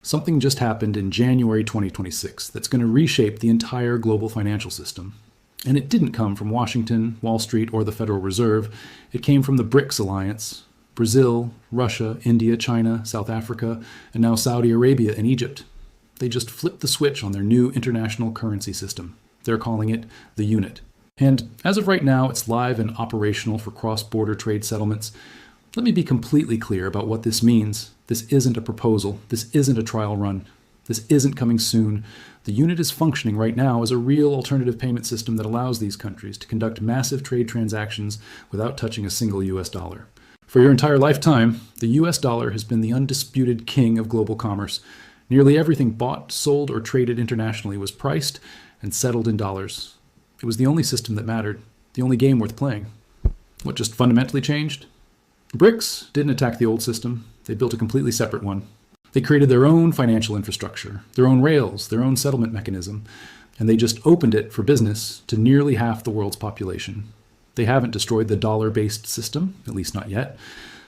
Something just happened in January 2026 that's going to reshape the entire global financial system. And it didn't come from Washington, Wall Street, or the Federal Reserve. It came from the BRICS alliance: Brazil, Russia, India, China, South Africa, and now Saudi Arabia and Egypt. They just flipped the switch on their new international currency system. They're calling it the unit. And as of right now, it's live and operational for cross-border trade settlements. Let me be completely clear about what this means. This isn't a proposal. This isn't a trial run. This isn't coming soon. The unit is functioning right now as a real alternative payment system that allows these countries to conduct massive trade transactions without touching a single US dollar. For your entire lifetime, the US dollar has been the undisputed king of global commerce. Nearly everything bought, sold, or traded internationally was priced and settled in dollars. It was the only system that mattered, the only game worth playing. What just fundamentally changed? BRICS didn't attack the old system. They built a completely separate one. They created their own financial infrastructure, their own rails, their own settlement mechanism, and they just opened it for business to nearly half the world's population. They haven't destroyed the dollar-based system, at least not yet,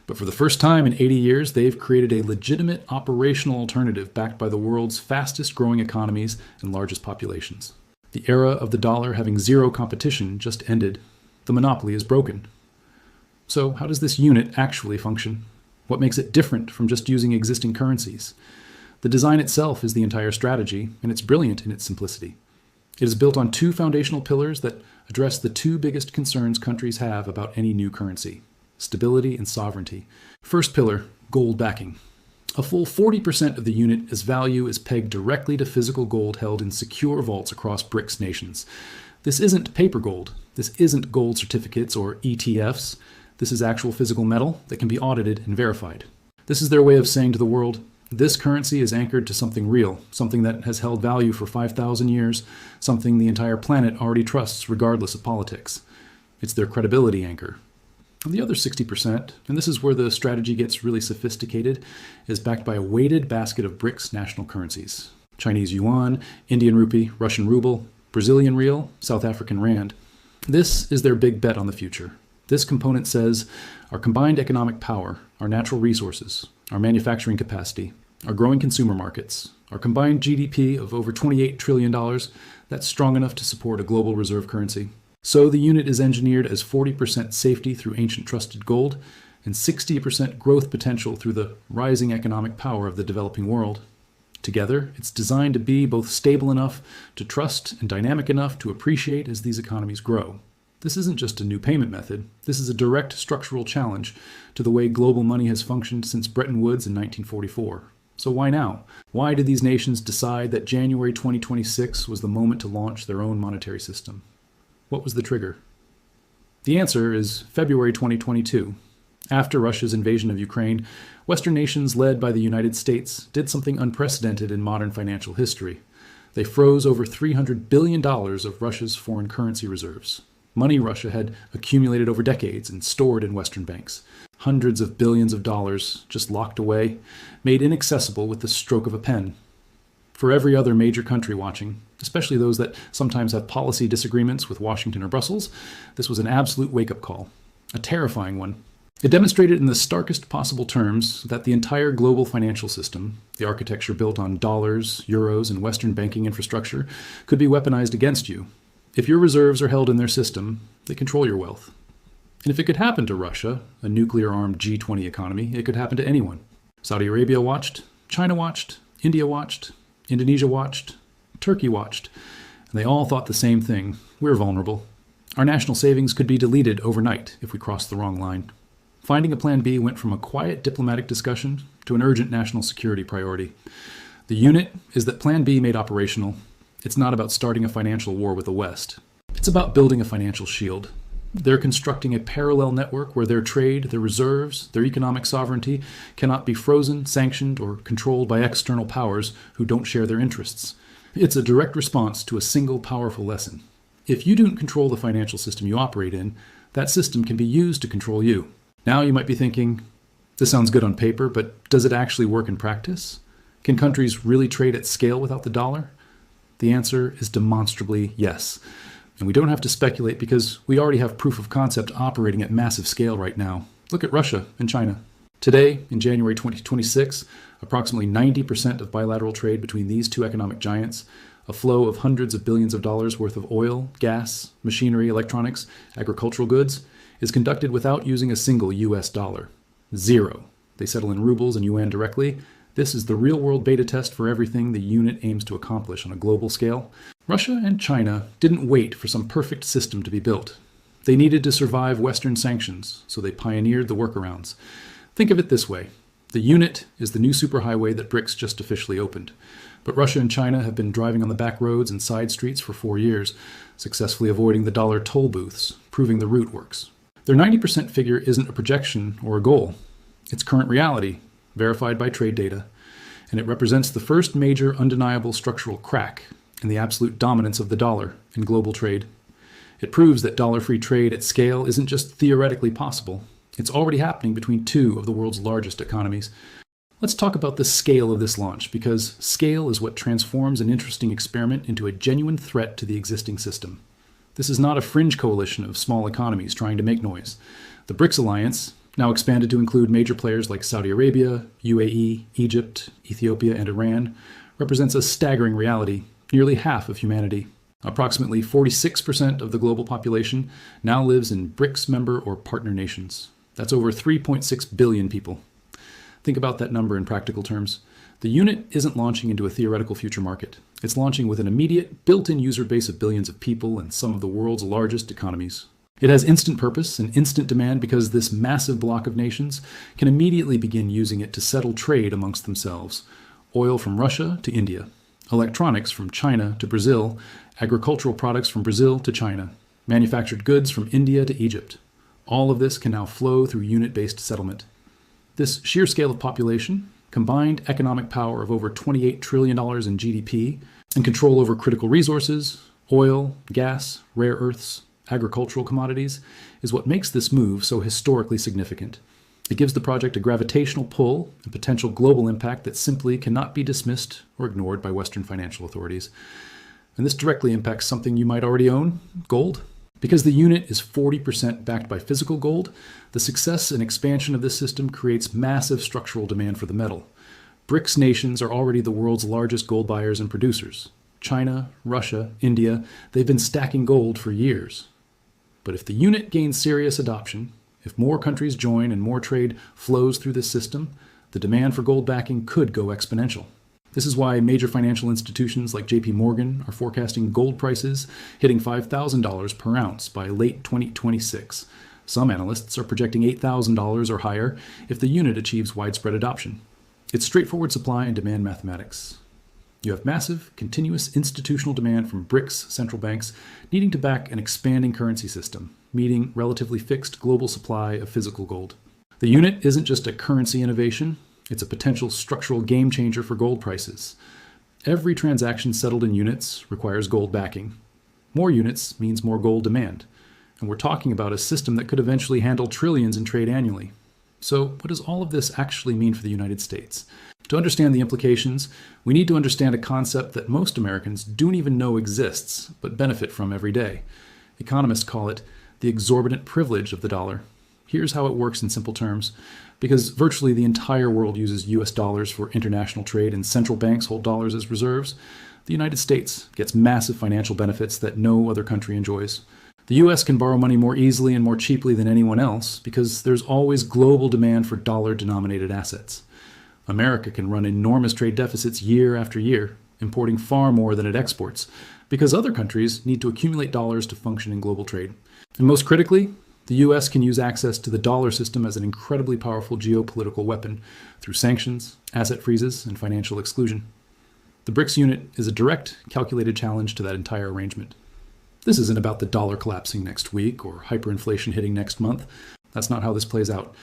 but for the first time in 80 years, they've created a legitimate operational alternative backed by the world's fastest growing economies and largest populations. The era of the dollar having zero competition just ended. The monopoly is broken. So how does this unit actually function? What makes it different from just using existing currencies? The design itself is the entire strategy, and it's brilliant in its simplicity. It is built on two foundational pillars that address the two biggest concerns countries have about any new currency: stability and sovereignty. First pillar, gold backing. A full 40% of the unit's value is pegged directly to physical gold held in secure vaults across BRICS nations. This isn't paper gold. This isn't gold certificates or ETFs. This is actual physical metal that can be audited and verified. This is their way of saying to the world, this currency is anchored to something real, something that has held value for 5,000 years, something the entire planet already trusts regardless of politics. It's their credibility anchor. And the other 60%, and this is where the strategy gets really sophisticated, is backed by a weighted basket of BRICS national currencies: Chinese yuan, Indian rupee, Russian ruble, Brazilian real, South African rand. This is their big bet on the future. This component says our combined economic power, our natural resources, our manufacturing capacity, our growing consumer markets, our combined GDP of over $28 trillion, that's strong enough to support a global reserve currency. So the unit is engineered as 40% safety through ancient trusted gold and 60% growth potential through the rising economic power of the developing world. Together, it's designed to be both stable enough to trust and dynamic enough to appreciate as these economies grow. This isn't just a new payment method. This is a direct structural challenge to the way global money has functioned since Bretton Woods in 1944. So why now? Why did these nations decide that January 2026 was the moment to launch their own monetary system? What was the trigger? The answer is February 2022. After Russia's invasion of Ukraine, Western nations led by the United States did something unprecedented in modern financial history. They froze over $300 billion of Russia's foreign currency reserves. Money Russia had accumulated over decades and stored in Western banks. Hundreds of billions of dollars just locked away, made inaccessible with the stroke of a pen. For every other major country watching, especially those that sometimes have policy disagreements with Washington or Brussels, this was an absolute wake-up call, a terrifying one. It demonstrated in the starkest possible terms that the entire global financial system, the architecture built on dollars, euros, and Western banking infrastructure, could be weaponized against you. If your reserves are held in their system, they control your wealth. And if it could happen to Russia, a nuclear-armed G20 economy, it could happen to anyone. Saudi Arabia watched, China watched, India watched, Indonesia watched, Turkey watched, and they all thought the same thing: we're vulnerable. Our national savings could be deleted overnight if we crossed the wrong line. Finding a plan B went from a quiet diplomatic discussion to an urgent national security priority. The unit is that Plan B made operational. It's not about starting a financial war with the West. It's about building a financial shield. They're constructing a parallel network where their trade, their reserves, their economic sovereignty cannot be frozen, sanctioned, or controlled by external powers who don't share their interests. It's a direct response to a single powerful lesson. If you don't control the financial system you operate in, that system can be used to control you. Now you might be thinking, this sounds good on paper, but does it actually work in practice? Can countries really trade at scale without the dollar? The answer is demonstrably yes. And we don't have to speculate because we already have proof of concept operating at massive scale right now. Look at Russia and China. Today, in January 2026, approximately 90% of bilateral trade between these two economic giants, a flow of hundreds of billions of dollars worth of oil, gas, machinery, electronics, agricultural goods, is conducted without using a single US dollar. Zero. They settle in rubles and yuan directly. This is the real-world beta test for everything the unit aims to accomplish on a global scale. Russia and China didn't wait for some perfect system to be built. They needed to survive Western sanctions, so they pioneered the workarounds. Think of it this way. The unit is the new superhighway that BRICS just officially opened. But Russia and China have been driving on the back roads and side streets for 4 years, successfully avoiding the dollar toll booths, proving the route works. Their 90% figure isn't a projection or a goal. It's current reality, verified by trade data, and it represents the first major undeniable structural crack in the absolute dominance of the dollar in global trade. It proves that dollar-free trade at scale isn't just theoretically possible. It's already happening between two of the world's largest economies. Let's talk about the scale of this launch, because scale is what transforms an interesting experiment into a genuine threat to the existing system. This is not a fringe coalition of small economies trying to make noise. The BRICS alliance, now expanded to include major players like Saudi Arabia, UAE, Egypt, Ethiopia, and Iran, represents a staggering reality, nearly half of humanity. Approximately 46% of the global population now lives in BRICS member or partner nations. That's over 3.6 billion people. Think about that number in practical terms. The unit isn't launching into a theoretical future market. It's launching with an immediate, built-in user base of billions of people and some of the world's largest economies. It has instant purpose and instant demand because this massive block of nations can immediately begin using it to settle trade amongst themselves. Oil from Russia to India, electronics from China to Brazil, agricultural products from Brazil to China, manufactured goods from India to Egypt. All of this can now flow through unit-based settlement. This sheer scale of population, combined economic power of over $28 trillion in GDP, and control over critical resources, oil, gas, rare earths, agricultural commodities, is what makes this move so historically significant. It gives the project a gravitational pull and potential global impact that simply cannot be dismissed or ignored by Western financial authorities. And this directly impacts something you might already own, gold. Because the unit is 40% backed by physical gold, the success and expansion of this system creates massive structural demand for the metal. BRICS nations are already the world's largest gold buyers and producers. China, Russia, India, they've been stacking gold for years. But if the unit gains serious adoption, if more countries join and more trade flows through this system, the demand for gold backing could go exponential. This is why major financial institutions like JP Morgan are forecasting gold prices hitting $5,000 per ounce by late 2026. Some analysts are projecting $8,000 or higher if the unit achieves widespread adoption. It's straightforward supply and demand mathematics. You have massive, continuous institutional demand from BRICS central banks needing to back an expanding currency system, meeting relatively fixed global supply of physical gold. The unit isn't just a currency innovation. It's a potential structural game changer for gold prices. Every transaction settled in units requires gold backing. More units means more gold demand. And we're talking about a system that could eventually handle trillions in trade annually. So what does all of this actually mean for the United States? To understand the implications, we need to understand a concept that most Americans don't even know exists, but benefit from every day. Economists call it the exorbitant privilege of the dollar. Here's how it works in simple terms. Because virtually the entire world uses US dollars for international trade and central banks hold dollars as reserves, the United States gets massive financial benefits that no other country enjoys. The US can borrow money more easily and more cheaply than anyone else because there's always global demand for dollar-denominated assets. America can run enormous trade deficits year after year, importing far more than it exports, because other countries need to accumulate dollars to function in global trade. And most critically, the US can use access to the dollar system as an incredibly powerful geopolitical weapon through sanctions, asset freezes, and financial exclusion. The BRICS unit is a direct, calculated challenge to that entire arrangement. This isn't about the dollar collapsing next week or hyperinflation hitting next month. That's not how this plays out.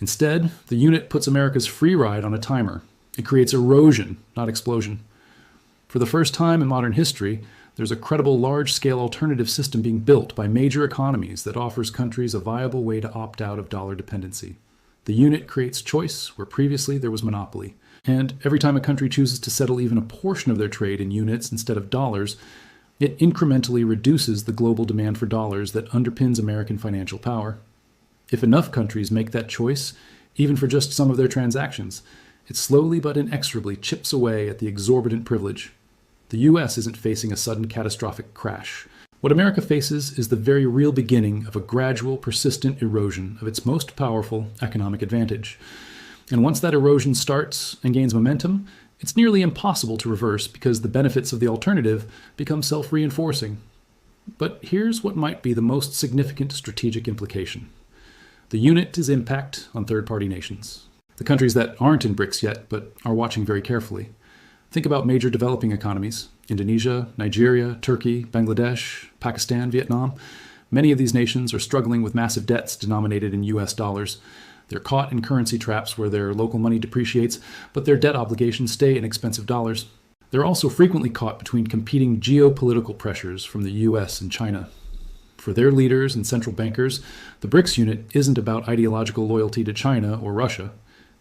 Instead, the unit puts America's free ride on a timer. It creates erosion, not explosion. For the first time in modern history, there's a credible large-scale alternative system being built by major economies that offers countries a viable way to opt out of dollar dependency. The unit creates choice where previously there was monopoly. And every time a country chooses to settle even a portion of their trade in units instead of dollars, it incrementally reduces the global demand for dollars that underpins American financial power. If enough countries make that choice, even for just some of their transactions. It slowly but inexorably chips away at the exorbitant privilege. The US isn't facing a sudden catastrophic crash. What America faces is the very real beginning of a gradual, persistent erosion of its most powerful economic advantage. And once that erosion starts and gains momentum, it's nearly impossible to reverse because the benefits of the alternative become self-reinforcing. But here's what might be the most significant strategic implication. The unit is impact on third-party nations. The countries that aren't in BRICS yet, but are watching very carefully. Think about major developing economies: Indonesia, Nigeria, Turkey, Bangladesh, Pakistan, Vietnam. Many of these nations are struggling with massive debts denominated in US dollars. They're caught in currency traps where their local money depreciates, but their debt obligations stay in expensive dollars. They're also frequently caught between competing geopolitical pressures from the US and China. For their leaders and central bankers, the BRICS unit isn't about ideological loyalty to China or Russia.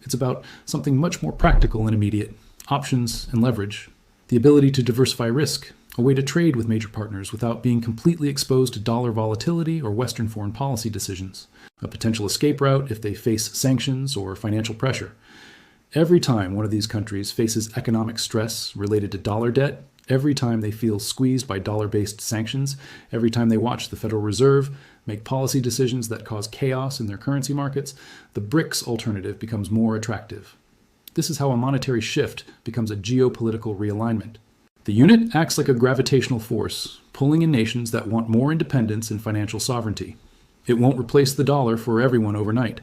It's about something much more practical and immediate: options and leverage. The ability to diversify risk, a way to trade with major partners without being completely exposed to dollar volatility or Western foreign policy decisions. A potential escape route if they face sanctions or financial pressure. Every time one of these countries faces economic stress related to dollar debt, every time they feel squeezed by dollar-based sanctions, every time they watch the Federal Reserve make policy decisions that cause chaos in their currency markets, the BRICS alternative becomes more attractive. This is how a monetary shift becomes a geopolitical realignment. The unit acts like a gravitational force, pulling in nations that want more independence and financial sovereignty. It won't replace the dollar for everyone overnight,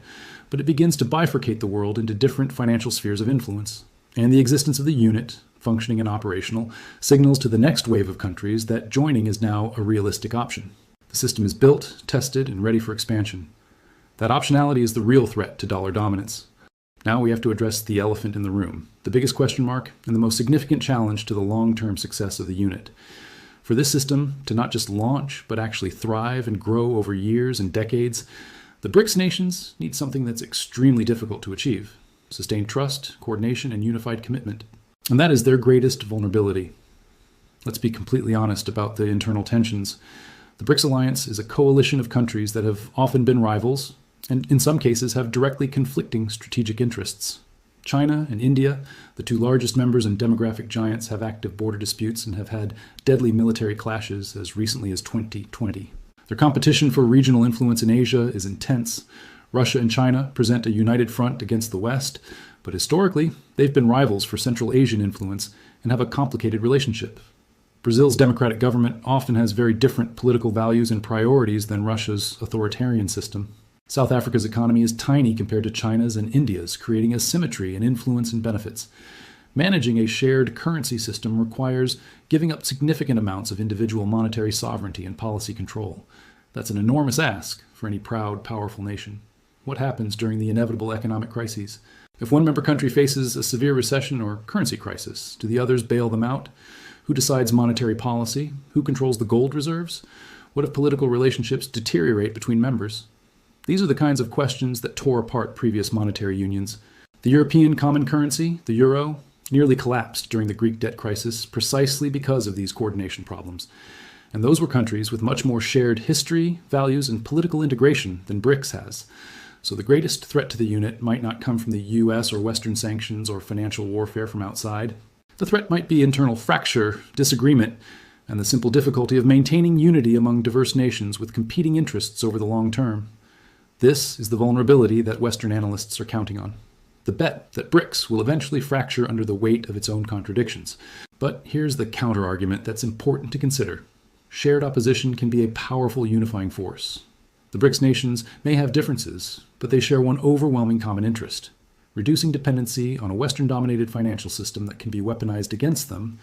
but it begins to bifurcate the world into different financial spheres of influence. And the existence of the unit, functioning and operational, signals to the next wave of countries that joining is now a realistic option. The system is built, tested, and ready for expansion. That optionality is the real threat to dollar dominance. Now we have to address the elephant in the room, the biggest question mark and the most significant challenge to the long-term success of the unit. For this system to not just launch, but actually thrive and grow over years and decades, the BRICS nations need something that's extremely difficult to achieve: sustained trust, coordination, and unified commitment. And that is their greatest vulnerability. Let's be completely honest about the internal tensions. The BRICS alliance is a coalition of countries that have often been rivals, and in some cases have directly conflicting strategic interests. China and India, the two largest members and demographic giants, have active border disputes and have had deadly military clashes as recently as 2020. Their competition for regional influence in Asia is intense. Russia and China present a united front against the West, but historically, they've been rivals for Central Asian influence and have a complicated relationship. Brazil's democratic government often has very different political values and priorities than Russia's authoritarian system. South Africa's economy is tiny compared to China's and India's, creating asymmetry in influence and benefits. Managing a shared currency system requires giving up significant amounts of individual monetary sovereignty and policy control. That's an enormous ask for any proud, powerful nation. What happens during the inevitable economic crises? If one member country faces a severe recession or currency crisis, do the others bail them out? Who decides monetary policy? Who controls the gold reserves? What if political relationships deteriorate between members? These are the kinds of questions that tore apart previous monetary unions. The European common currency, the euro, nearly collapsed during the Greek debt crisis precisely because of these coordination problems. And those were countries with much more shared history, values, and political integration than BRICS has. So the greatest threat to the unit might not come from the US or Western sanctions or financial warfare from outside. The threat might be internal fracture, disagreement, and the simple difficulty of maintaining unity among diverse nations with competing interests over the long term. This is the vulnerability that Western analysts are counting on. The bet that BRICS will eventually fracture under the weight of its own contradictions. But here's the counter-argument that's important to consider. Shared opposition can be a powerful unifying force. The BRICS nations may have differences, but they share one overwhelming common interest: reducing dependency on a Western-dominated financial system that can be weaponized against them.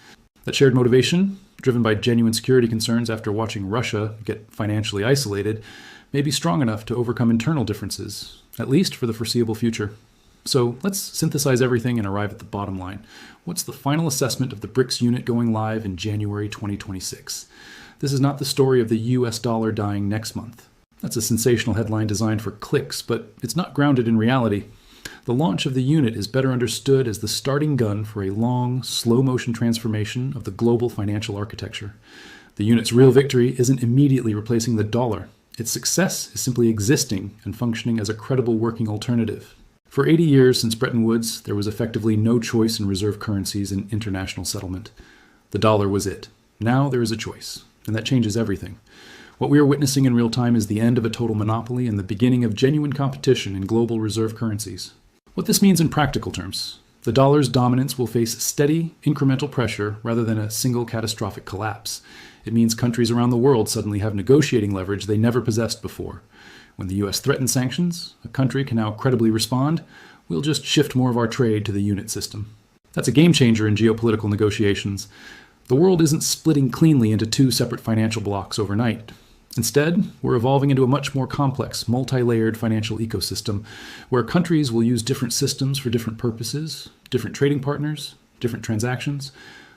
That shared motivation, driven by genuine security concerns after watching Russia get financially isolated, may be strong enough to overcome internal differences, at least for the foreseeable future. So let's synthesize everything and arrive at the bottom line. What's the final assessment of the BRICS unit going live in January 2026? This is not the story of the US dollar dying next month. That's a sensational headline designed for clicks, but it's not grounded in reality. The launch of the unit is better understood as the starting gun for a long, slow-motion transformation of the global financial architecture. The unit's real victory isn't immediately replacing the dollar. Its success is simply existing and functioning as a credible working alternative. For 80 years since Bretton Woods, there was effectively no choice in reserve currencies in international settlement. The dollar was it. Now there is a choice, and that changes everything. What we are witnessing in real time is the end of a total monopoly and the beginning of genuine competition in global reserve currencies. What this means in practical terms: the dollar's dominance will face steady, incremental pressure rather than a single catastrophic collapse. It means countries around the world suddenly have negotiating leverage they never possessed before. When the US threatens sanctions, a country can now credibly respond: we'll just shift more of our trade to the unit system. That's a game changer in geopolitical negotiations. The world isn't splitting cleanly into two separate financial blocks overnight. Instead, we're evolving into a much more complex, multi-layered financial ecosystem where countries will use different systems for different purposes, different trading partners, different transactions.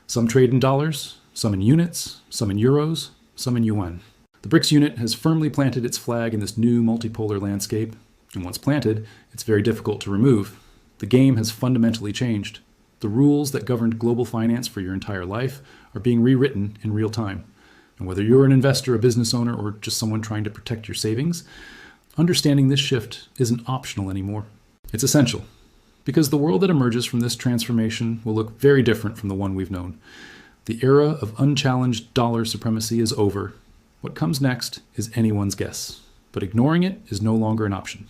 Some trade in dollars, some in units, some in euros, some in yuan. The BRICS unit has firmly planted its flag in this new multipolar landscape, and once planted, it's very difficult to remove. The game has fundamentally changed. The rules that governed global finance for your entire life are being rewritten in real time. And whether you're an investor, a business owner, or just someone trying to protect your savings, understanding this shift isn't optional anymore. It's essential, because the world that emerges from this transformation will look very different from the one we've known. The era of unchallenged dollar supremacy is over. What comes next is anyone's guess, but ignoring it is no longer an option.